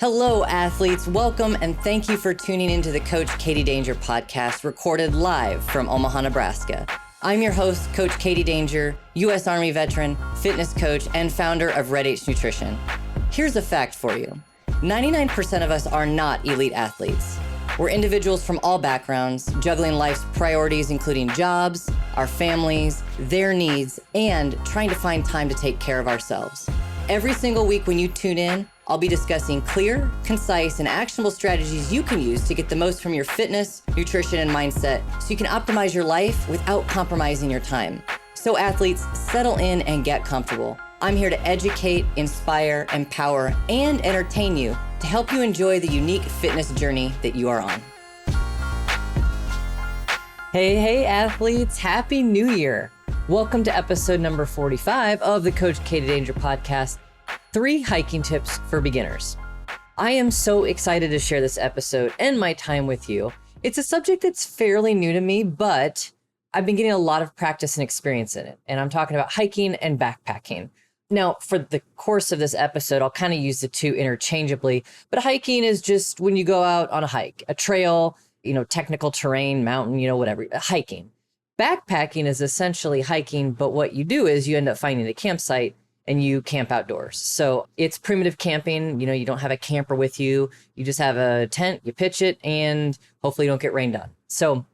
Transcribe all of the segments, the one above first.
Hello, athletes. Welcome and thank you for tuning into the Coach Katie Danger podcast, recorded live from Omaha, Nebraska. I'm your host, Coach Katie Danger, U.S. Army veteran, fitness coach, and founder of Red H Nutrition. Here's a fact for you. 99% of us are not elite athletes. We're individuals from all backgrounds, juggling life's priorities, including jobs, our families, their needs, and trying to find time to take care of ourselves. Every single week when you tune in, I'll be discussing clear, concise, and actionable strategies you can use to get the most from your fitness, nutrition, and mindset so you can optimize your life without compromising your time. So athletes, settle in and get comfortable. I'm here to educate, inspire, empower, and entertain you to help you enjoy the unique fitness journey that you are on. Hey, athletes, Happy New Year. Welcome to episode number 45 of the Coach Katie Danger podcast. 3 hiking tips for beginners. I am so excited to share this episode and my time with you. It's a subject that's fairly new to me, but I've been getting a lot of practice and experience in it. And I'm talking about hiking and backpacking. Now, for the course of this episode, I'll kind of use the two interchangeably, but hiking is just when you go out on a hike, a trail, technical terrain, mountain, whatever, hiking. Backpacking is essentially hiking, but what you do is you end up finding a campsite and you camp outdoors. So it's primitive camping. You don't have a camper with you. You just have a tent, you pitch it, and hopefully you don't get rained on. So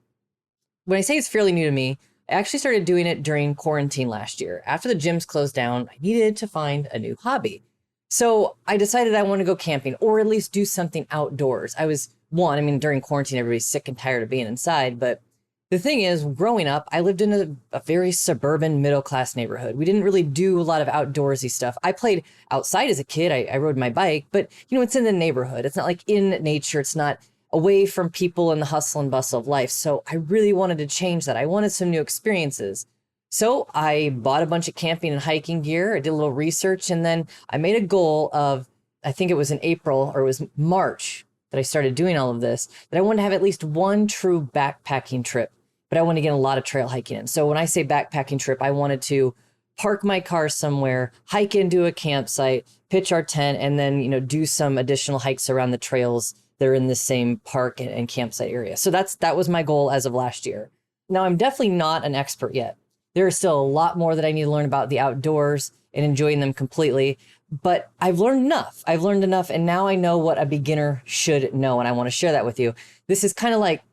when I say it's fairly new to me, I actually started doing it during quarantine last year. After the gyms closed down, I needed to find a new hobby. So I decided I want to go camping or at least do something outdoors. During quarantine, everybody's sick and tired of being inside, but the thing is, growing up, I lived in a very suburban middle-class neighborhood. We didn't really do a lot of outdoorsy stuff. I played outside as a kid. I rode my bike, but it's in the neighborhood. It's not like in nature. It's not away from people and the hustle and bustle of life. So I really wanted to change that. I wanted some new experiences. So I bought a bunch of camping and hiking gear. I did a little research, and then I made a goal of, I think it was in April or it was March that I started doing all of this, that I wanted to have at least one true backpacking trip. But I want to get a lot of trail hiking in. So when I say backpacking trip, I wanted to park my car somewhere, hike into a campsite, pitch our tent, and then, do some additional hikes around the trails that are in the same park and campsite area. So that was my goal as of last year. Now, I'm definitely not an expert yet. There is still a lot more that I need to learn about the outdoors and enjoying them completely. But I've learned enough. And now I know what a beginner should know. And I want to share that with you. This is kind of like,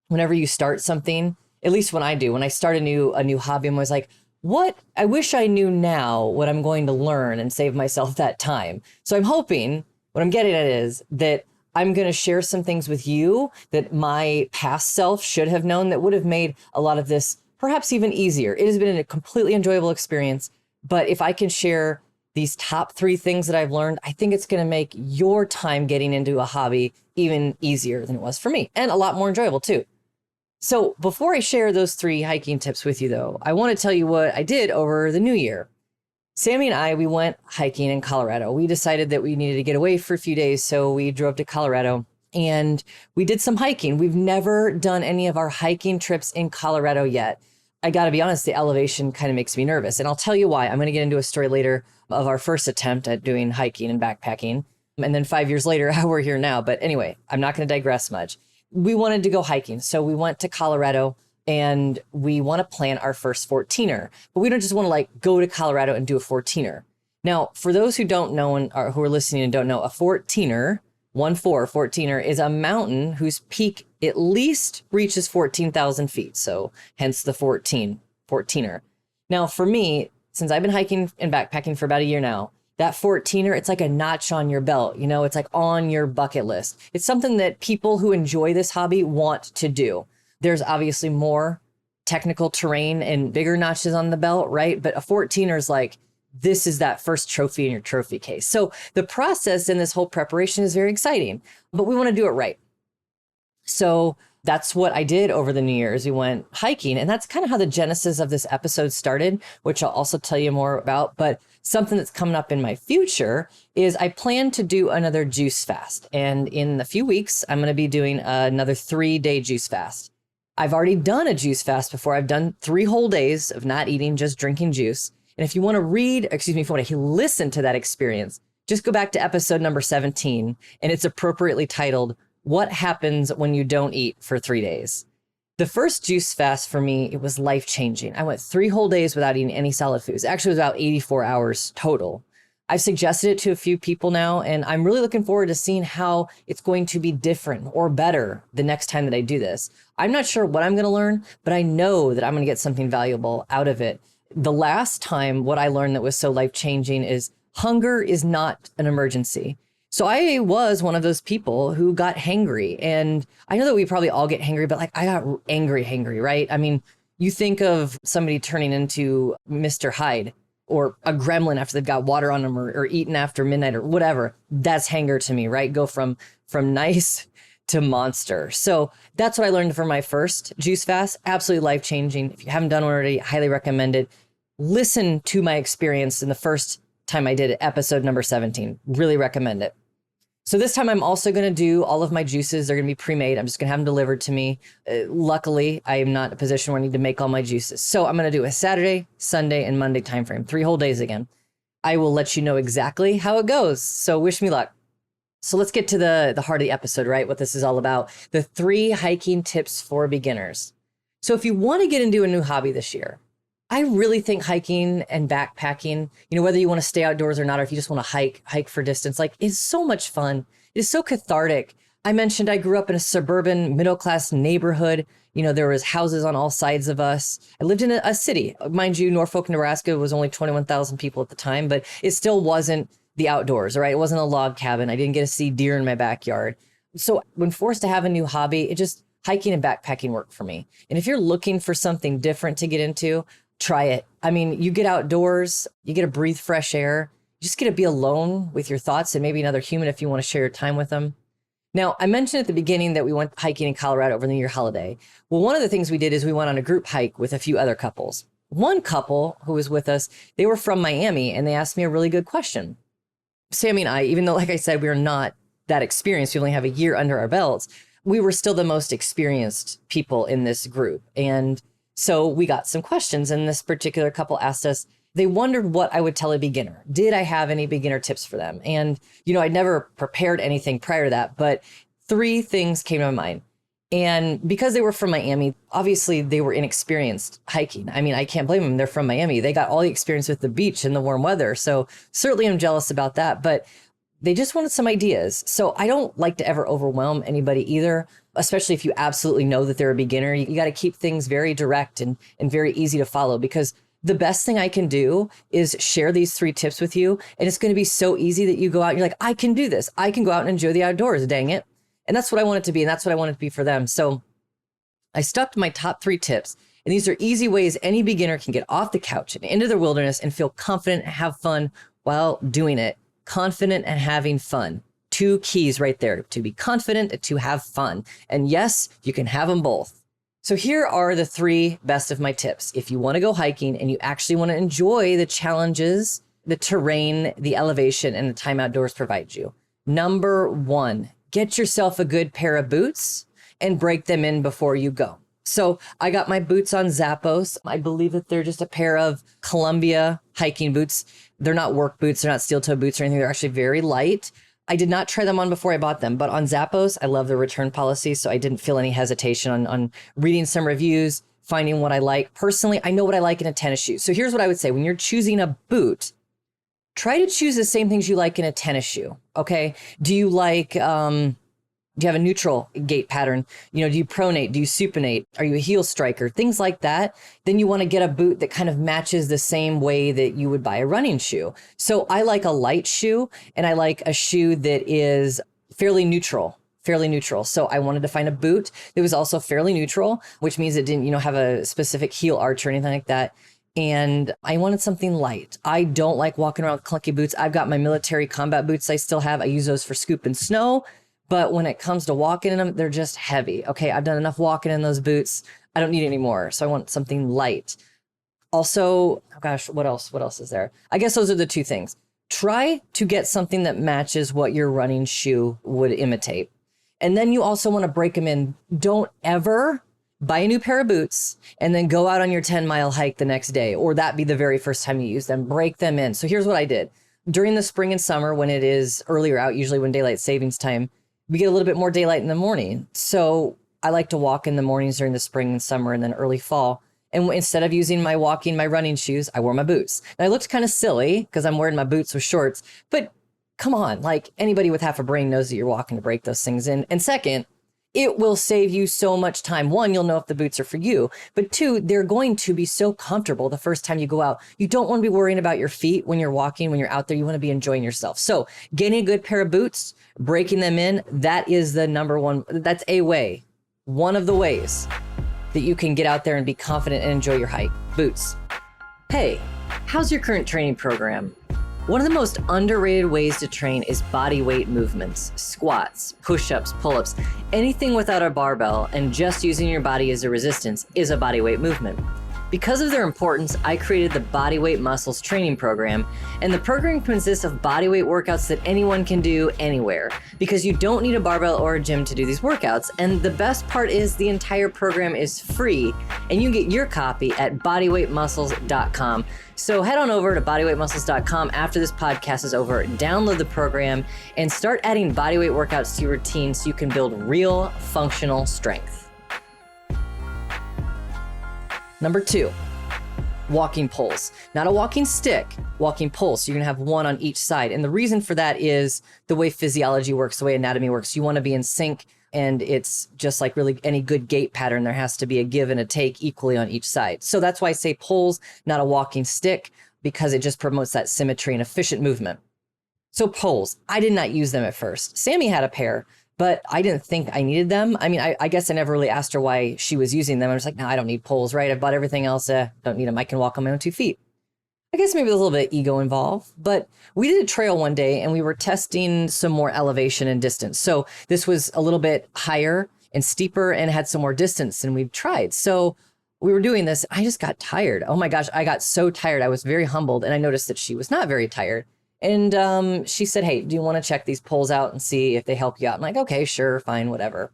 whenever you start something, at least when I start a new hobby, I'm always like, I wish I knew now what I'm going to learn and save myself that time. So I'm hoping, what I'm getting at is that I'm going to share some things with you that my past self should have known that would have made a lot of this perhaps even easier. It has been a completely enjoyable experience, but if I can share these top 3 things that I've learned, I think it's going to make your time getting into a hobby even easier than it was for me, and a lot more enjoyable too. So before I share those 3 hiking tips with you, though, I want to tell you what I did over the new year. Sammy and we went hiking in Colorado. We decided that we needed to get away for a few days, so we drove to Colorado and we did some hiking. We've never done any of our hiking trips in Colorado yet. I got to be honest, the elevation kind of makes me nervous, and I'll tell you why. I'm going to get into a story later of our first attempt at doing hiking and backpacking, and then 5 years later, how we're here now. But anyway, I'm not going to digress much. We wanted to go hiking. So we went to Colorado and we want to plan our first 14er, but we don't just want to go to Colorado and do a 14er. Now, for those who don't know or who are listening and don't know, a 14er is a mountain whose peak at least reaches 14,000 feet. So hence the 14er. Now for me, since I've been hiking and backpacking for about a year now, that 14er, it's like a notch on your belt. It's like on your bucket list. It's something that people who enjoy this hobby want to do. There's obviously more technical terrain and bigger notches on the belt, right? But a 14er is like, this is that first trophy in your trophy case. So the process in this whole preparation is very exciting, but we want to do it right. So that's what I did over the New Year's. We went hiking, and that's kind of how the genesis of this episode started, which I'll also tell you more about. But something that's coming up in my future is I plan to do another juice fast. And in a few weeks, I'm going to be doing another 3-day juice fast. I've already done a juice fast before. I've done 3 whole days of not eating, just drinking juice. And if you want to listen to that experience, just go back to episode number 17, and it's appropriately titled, What Happens When You Don't Eat for 3 Days? The first juice fast for me, it was life-changing. I went 3 whole days without eating any solid foods. Actually, it was about 84 hours total. I've suggested it to a few people now, and I'm really looking forward to seeing how it's going to be different or better the next time that I do this. I'm not sure what I'm going to learn, but I know that I'm going to get something valuable out of it. The last time, what I learned that was so life-changing is hunger is not an emergency. So I was one of those people who got hangry. And I know that we probably all get hangry, but like I got hangry, right? I mean, you think of somebody turning into Mr. Hyde or a gremlin after they've got water on them or eaten after midnight or whatever. That's hanger to me, right? Go from nice to monster. So that's what I learned from my first juice fast. Absolutely life-changing. If you haven't done one already, highly recommend it. Listen to my experience in the first time I did it, episode number 17. Really recommend it. So this time I'm also going to do all of my juices. They're going to be pre-made. I'm just going to have them delivered to me. Luckily, I am not in a position where I need to make all my juices. So I'm going to do a Saturday, Sunday, and Monday timeframe, 3 whole days again. I will let you know exactly how it goes. So wish me luck. So let's get to the heart of the episode, right? What this is all about. The 3 hiking tips for beginners. So if you want to get into a new hobby this year, I really think hiking and backpacking, whether you want to stay outdoors or not, or if you just want to hike for distance, like it's so much fun. It is so cathartic. I mentioned I grew up in a suburban middle-class neighborhood. There was houses on all sides of us. I lived in a city. Mind you, Norfolk, Nebraska was only 21,000 people at the time, but it still wasn't the outdoors, right? It wasn't a log cabin. I didn't get to see deer in my backyard. So when forced to have a new hobby, hiking and backpacking worked for me. And if you're looking for something different to get into, try it. I mean, you get outdoors, you get to breathe fresh air, you just get to be alone with your thoughts and maybe another human if you want to share your time with them. Now, I mentioned at the beginning that we went hiking in Colorado over the New Year holiday. Well, one of the things we did is we went on a group hike with a few other couples. One couple who was with us, they were from Miami, and they asked me a really good question. Sammy and I, even though, like I said, we are not that experienced, we only have a year under our belts, we were still the most experienced people in this group. And so we got some questions, and this particular couple asked us, they wondered what I would tell a beginner. Did I have any beginner tips for them? And, I'd never prepared anything prior to that, but 3 things came to my mind. And because they were from Miami, obviously they were inexperienced hiking. I mean, I can't blame them. They're from Miami. They got all the experience with the beach and the warm weather. So certainly I'm jealous about that, but they just wanted some ideas. So I don't like to ever overwhelm anybody either, especially if you absolutely know that they're a beginner. You got to keep things very direct and very easy to follow, because the best thing I can do is share these 3 tips with you. And it's going to be so easy that you go out and you're like, I can do this. I can go out and enjoy the outdoors, dang it. And that's what I want it to be. And that's what I want it to be for them. So I stuck to my top 3 tips. And these are easy ways any beginner can get off the couch and into their wilderness and feel confident and have fun while doing it. Confident and having fun. 2 keys right there, to be confident and to have fun. And yes, you can have them both. So here are the 3 best of my tips. If you want to go hiking and you actually want to enjoy the challenges, the terrain, the elevation, and the time outdoors provides you. Number 1, get yourself a good pair of boots and break them in before you go. So I got my boots on Zappos. I believe that they're just a pair of Columbia hiking boots. They're not work boots. They're not steel toe boots or anything. They're actually very light. I did not try them on before I bought them, but on Zappos, I love the return policy. So I didn't feel any hesitation on reading some reviews, finding what I like. Personally, I know what I like in a tennis shoe. So here's what I would say. When you're choosing a boot, try to choose the same things you like in a tennis shoe. Okay. Do you like, do you have a neutral gait pattern? Do you pronate? Do you supinate? Are you a heel striker? Things like that. Then you want to get a boot that kind of matches the same way that you would buy a running shoe. So I like a light shoe, and I like a shoe that is fairly neutral. So I wanted to find a boot that was also fairly neutral, which means it didn't, have a specific heel arch or anything like that. And I wanted something light. I don't like walking around with clunky boots. I've got my military combat boots I still have. I use those for scooping snow. But when it comes to walking in them, they're just heavy. Okay, I've done enough walking in those boots. I don't need any more. So I want something light. Also, oh gosh, what else is there? I guess those are the 2 things. Try to get something that matches what your running shoe would imitate. And then you also want to break them in. Don't ever buy a new pair of boots and then go out on your 10-mile hike the next day, or that be the very first time you use them. Break them in. So here's what I did. During the spring and summer, when it is earlier out, usually when daylight savings time, we get a little bit more daylight in the morning. So I like to walk in the mornings during the spring and summer and then early fall. And instead of using my running shoes, I wore my boots. And I looked kind of silly because I'm wearing my boots with shorts, but come on, like anybody with half a brain knows that you're walking to break those things in. And second, it will save you so much time. One, you'll know if the boots are for you, but two, they're going to be so comfortable the first time you go out. You don't want to be worrying about your feet when you're walking, when you're out there. You want to be enjoying yourself. So getting a good pair of boots, breaking them in, that is the number one. That's one of the ways that you can get out there and be confident and enjoy your hike. Boots. Hey, how's your current training program? One of the most underrated ways to train is body weight movements, squats, push-ups, pull-ups. Anything without a barbell and just using your body as a resistance is a body weight movement. Because of their importance, I created the Bodyweight Muscles training program, and the program consists of bodyweight workouts that anyone can do anywhere, because you don't need a barbell or a gym to do these workouts. And the best part is the entire program is free, and you can get your copy at bodyweightmuscles.com. So head on over to bodyweightmuscles.com after this podcast is over, download the program, and start adding bodyweight workouts to your routine so you can build real functional strength. Number 2, walking poles. Not a walking stick, walking poles. So you're gonna have one on each side. And the reason for that is the way physiology works, the way anatomy works. You wanna be in sync, and it's just like really any good gait pattern. There has to be a give and a take equally on each side. So that's why I say poles, not a walking stick, because it just promotes that symmetry and efficient movement. So poles, I did not use them at first. Sammy had a pair, but I didn't think I needed them. I mean, I guess I never really asked her why she was using them. I was like, no, I don't need poles, right? I've bought everything else. Don't need them. I can walk on my own 2 feet. I guess maybe there's a little bit of ego involved, but we did a trail one day and we were testing some more elevation and distance. So this was a little bit higher and steeper and had some more distance than we've tried. So we were doing this. I just got tired. Oh my gosh, I got so tired. I was very humbled, and I noticed that she was not very tired. And she said, hey, do you want to check these poles out and see if they help you out? I'm like, okay, sure, fine, whatever.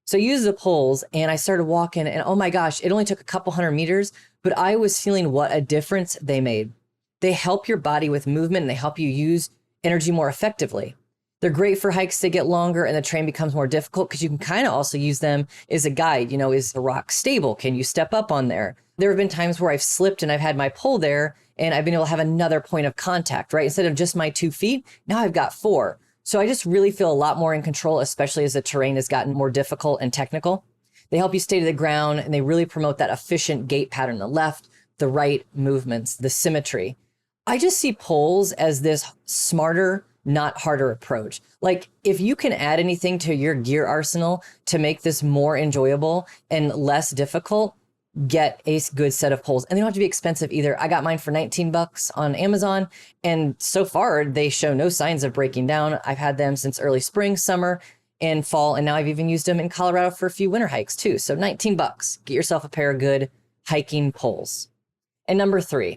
So I used the poles and I started walking, and oh my gosh, it only took a couple hundred meters, but I was feeling what a difference they made. They help your body with movement and they help you use energy more effectively. They're great for hikes that get longer and the terrain becomes more difficult, because you can kind of also use them as a guide. You know, is the rock stable? Can you step up on there? There have been times where I've slipped and I've had my pole there and I've been able to have another point of contact, right? Instead of just my 2 feet, now I've got 4. So I just really feel a lot more in control, especially as the terrain has gotten more difficult and technical. They help you stay to the ground, and they really promote that efficient gait pattern, the left, the right movements, the symmetry. I just see poles as this smarter, not harder approach. Like, if you can add anything to your gear arsenal to make this more enjoyable and less difficult, get a good set of poles. And they don't have to be expensive either. I got mine for $19 on Amazon, and so far they show no signs of breaking down. I've had them since early spring, summer, and fall, and now I've even used them in Colorado for a few winter hikes too. So $19, get yourself a pair of good hiking poles. And number 3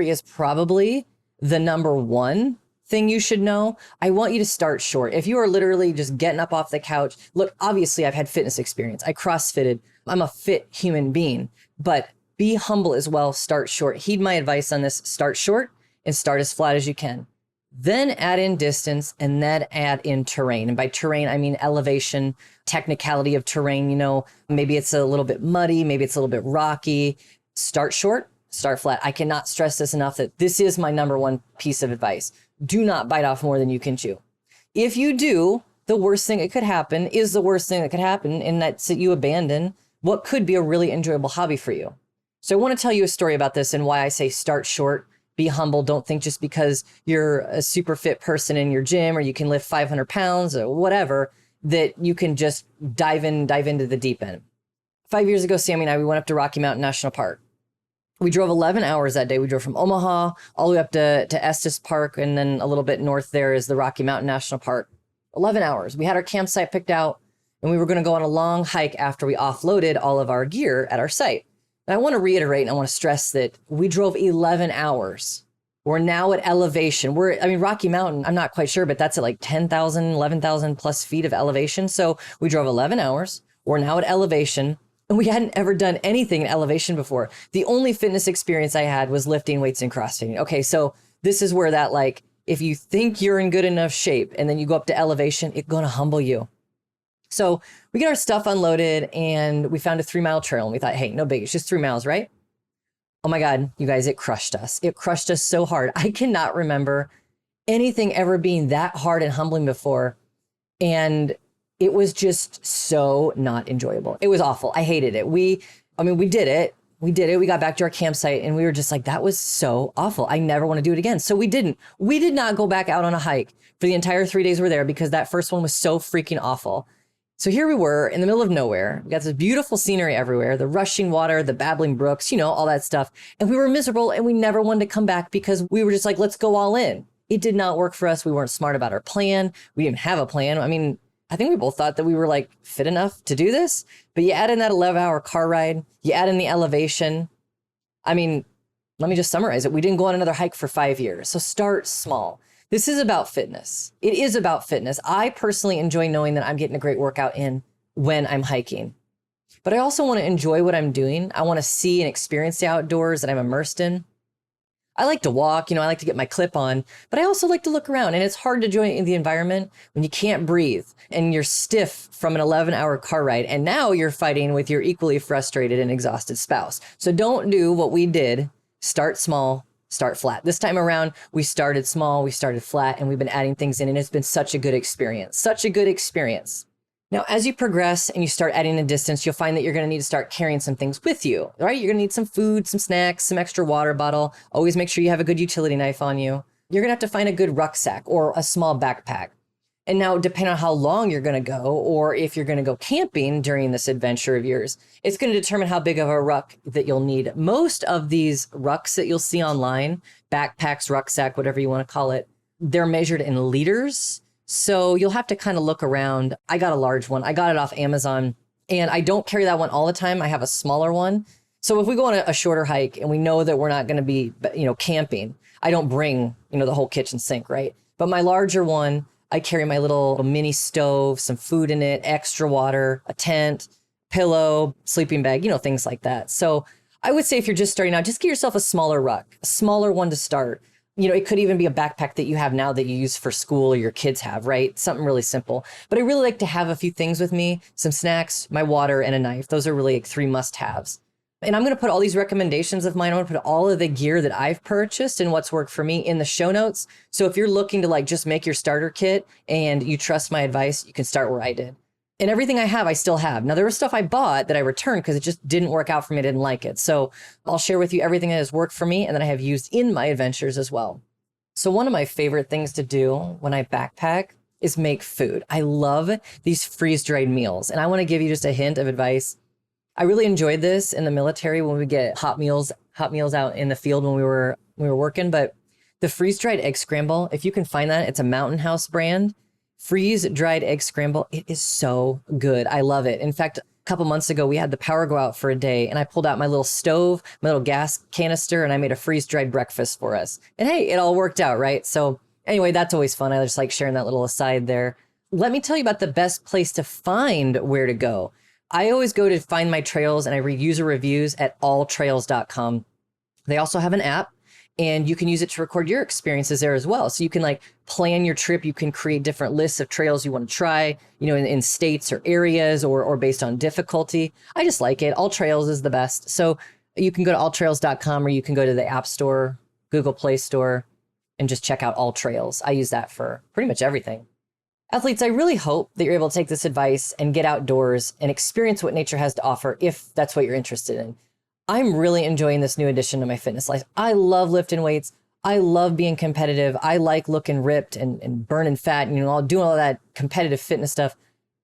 is probably the number 1 thing you should know. I want you to start short. If you are literally just getting up off the couch, look, obviously I've had fitness experience. I CrossFitted. I'm a fit human being, but be humble as well. Start short. Heed my advice on this. Start short and start as flat as you can. Then add in distance, and then add in terrain. And by terrain, I mean elevation, technicality of terrain. You know, maybe it's a little bit muddy, maybe it's a little bit rocky. Start short, start flat. I cannot stress this enough that this is my number 1 piece of advice. Do not bite off more than you can chew. If you do, the worst thing that could happen is the worst thing that could happen, and that's that you abandon what could be a really enjoyable hobby for you. So I want to tell you a story about this and why I say start short, be humble. Don't think just because you're a super fit person in your gym or you can lift 500 pounds or whatever, that you can just dive into the deep end. 5 years ago, Sammy and I, we went up to Rocky Mountain National Park. We drove 11 hours that day. We drove from Omaha all the way up to Estes Park, and then a little bit north there is the Rocky Mountain National Park. 11 hours. We had our campsite picked out, and we were going to go on a long hike after we offloaded all of our gear at our site. And I want to reiterate, and I want to stress that we drove 11 hours. We're now at elevation. Rocky Mountain, I'm not quite sure, but that's at like 10,000, 11,000 plus feet of elevation. So we drove 11 hours. We're now at elevation, and we hadn't ever done anything in elevation before. The only fitness experience I had was lifting weights and CrossFitting. Okay, so this is where that, like, if you think you're in good enough shape and then you go up to elevation, it's going to humble you. So we get our stuff unloaded and we found a 3-mile trail and we thought, hey, no big, it's just 3 miles, right? Oh my God, you guys, it crushed us. It crushed us so hard. I cannot remember anything ever being that hard and humbling before. And it was just so not enjoyable. It was awful. I hated it. We did it. We did it. We got back to our campsite and we were just like, that was so awful. I never want to do it again. So we didn't. We did not go back out on a hike for the entire 3 days we were there because that first one was so freaking awful. So here we were in the middle of nowhere. We got this beautiful scenery everywhere, the rushing water, the babbling brooks, all that stuff. And we were miserable and we never wanted to come back because we were just like, let's go all in. It did not work for us. We weren't smart about our plan. We didn't have a plan. I think we both thought that we were like fit enough to do this, but you add in that 11-hour car ride, you add in the elevation. Let me just summarize it. We didn't go on another hike for 5 years. So start small. This is about fitness. It is about fitness. I personally enjoy knowing that I'm getting a great workout in when I'm hiking, but I also want to enjoy what I'm doing. I want to see and experience the outdoors that I'm immersed in. I like to walk, I like to get my clip on, but I also like to look around, and it's hard to enjoy the environment when you can't breathe and you're stiff from an 11-hour car ride. And now you're fighting with your equally frustrated and exhausted spouse. So don't do what we did. Start small, start flat. This time around, we started small, we started flat, and we've been adding things in, and it's been such a good experience, such a good experience. Now, as you progress and you start adding a distance, you'll find that you're going to need to start carrying some things with you, right? You're going to need some food, some snacks, some extra water bottle. Always make sure you have a good utility knife on you. You're going to have to find a good rucksack or a small backpack. And now, depending on how long you're going to go, or if you're going to go camping during this adventure of yours, it's going to determine how big of a ruck that you'll need. Most of these rucks that you'll see online, backpacks, rucksack, whatever you want to call it, they're measured in liters. So you'll have to kind of look around. I got a large one. I got it off Amazon, and I don't carry that one all the time. I have a smaller one. So if we go on a shorter hike and we know that we're not going to be, camping, I don't bring, the whole kitchen sink, right? But my larger one, I carry my little mini stove, some food in it, extra water, a tent, pillow, sleeping bag, things like that. So I would say if you're just starting out, just get yourself a smaller ruck, a smaller one to start. It could even be a backpack that you have now that you use for school or your kids have, right? Something really simple. But I really like to have a few things with me, some snacks, my water, and a knife. Those are really like 3 must-haves. And I'm going to put all these recommendations of mine, I'm going to put all of the gear that I've purchased and what's worked for me in the show notes. So if you're looking to just make your starter kit and you trust my advice, you can start where I did. And everything I have, I still have. Now, there was stuff I bought that I returned because it just didn't work out for me. I didn't like it. So I'll share with you everything that has worked for me and that I have used in my adventures as well. So one of my favorite things to do when I backpack is make food. I love these freeze-dried meals. And I want to give you just a hint of advice. I really enjoyed this in the military when we get hot meals out in the field when we were working. But the freeze-dried egg scramble, if you can find that, it's a Mountain House brand. Freeze-dried egg scramble. It is so good. I love it. In fact, a couple months ago, we had the power go out for a day and I pulled out my little stove, my little gas canister, and I made a freeze-dried breakfast for us. And hey, it all worked out, right? So anyway, that's always fun. I just like sharing that little aside there. Let me tell you about the best place to find where to go. I always go to find my trails and I read user reviews at alltrails.com. They also have an app, and you can use it to record your experiences there as well. So you can plan your trip. You can create different lists of trails you want to try, in states or areas or based on difficulty. I just like it. All Trails is the best. So you can go to alltrails.com or you can go to the App Store, Google Play Store, and just check out All Trails. I use that for pretty much everything. Athletes, I really hope that you're able to take this advice and get outdoors and experience what nature has to offer if that's what you're interested in. I'm really enjoying this new addition to my fitness life. I love lifting weights. I love being competitive. I like looking ripped and burning fat and doing all that competitive fitness stuff.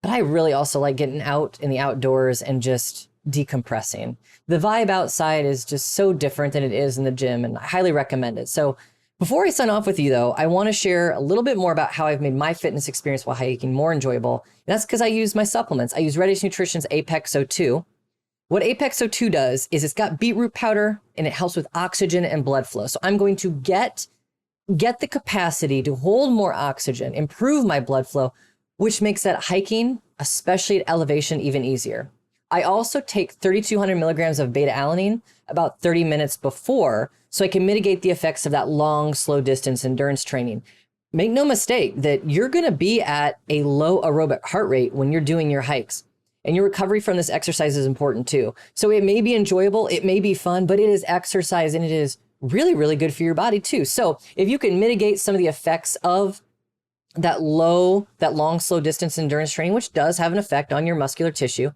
But I really also like getting out in the outdoors and just decompressing. The vibe outside is just so different than it is in the gym, and I highly recommend it. So before I sign off with you, though, I want to share a little bit more about how I've made my fitness experience while hiking more enjoyable. And that's because I use my supplements. I use Reddish Nutrition's Apex O2. What Apex O2 does is it's got beetroot powder and it helps with oxygen and blood flow. So I'm going to get the capacity to hold more oxygen, improve my blood flow, which makes that hiking, especially at elevation, even easier. I also take 3,200 milligrams of beta-alanine about 30 minutes before, so I can mitigate the effects of that long, slow distance endurance training. make no mistake that you're going to be at a low aerobic heart rate when you're doing your hikes. And your recovery from this exercise is important too. So it may be enjoyable, it may be fun, but it is exercise and it is really, really good for your body too. So if you can mitigate some of the effects of that long, slow distance endurance training, which does have an effect on your muscular tissue,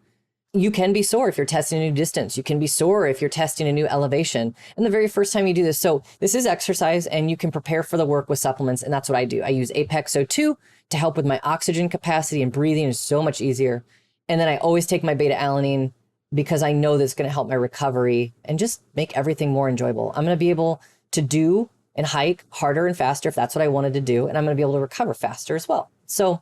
you can be sore if you're testing a new distance. You can be sore if you're testing a new elevation. And the very first time you do this. So this is exercise and you can prepare for the work with supplements. And that's what I do. I use Apex O2 to help with my oxygen capacity, and breathing is so much easier. And then I always take my beta alanine because I know that's going to help my recovery and just make everything more enjoyable. I'm going to be able to do and hike harder and faster if that's what I wanted to do. And I'm going to be able to recover faster as well. So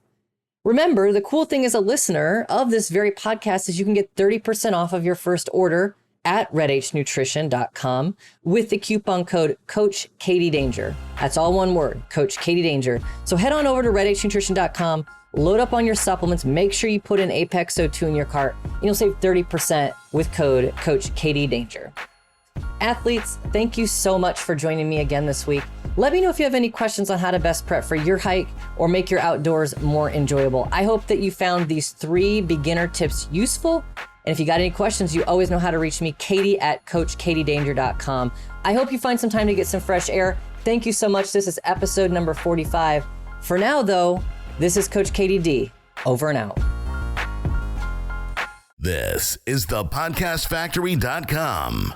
remember, the cool thing as a listener of this very podcast is you can get 30% off of your first order at redhnutrition.com with the coupon code Coach Katie Danger. That's all one word, Coach Katie Danger. So head on over to redhnutrition.com, load up on your supplements, make sure you put in Apex O2 in your cart, and you'll save 30% with code Coach Katie Danger. Athletes, thank you so much for joining me again this week. Let me know if you have any questions on how to best prep for your hike or make your outdoors more enjoyable. I hope that you found these 3 beginner tips useful. And if you got any questions, you always know how to reach me, Katie at CoachKatieDanger.com. I hope you find some time to get some fresh air. Thank you so much. This is episode number 45. For now, though, this is Coach Katie D. Over and out. This is thepodcastfactory.com.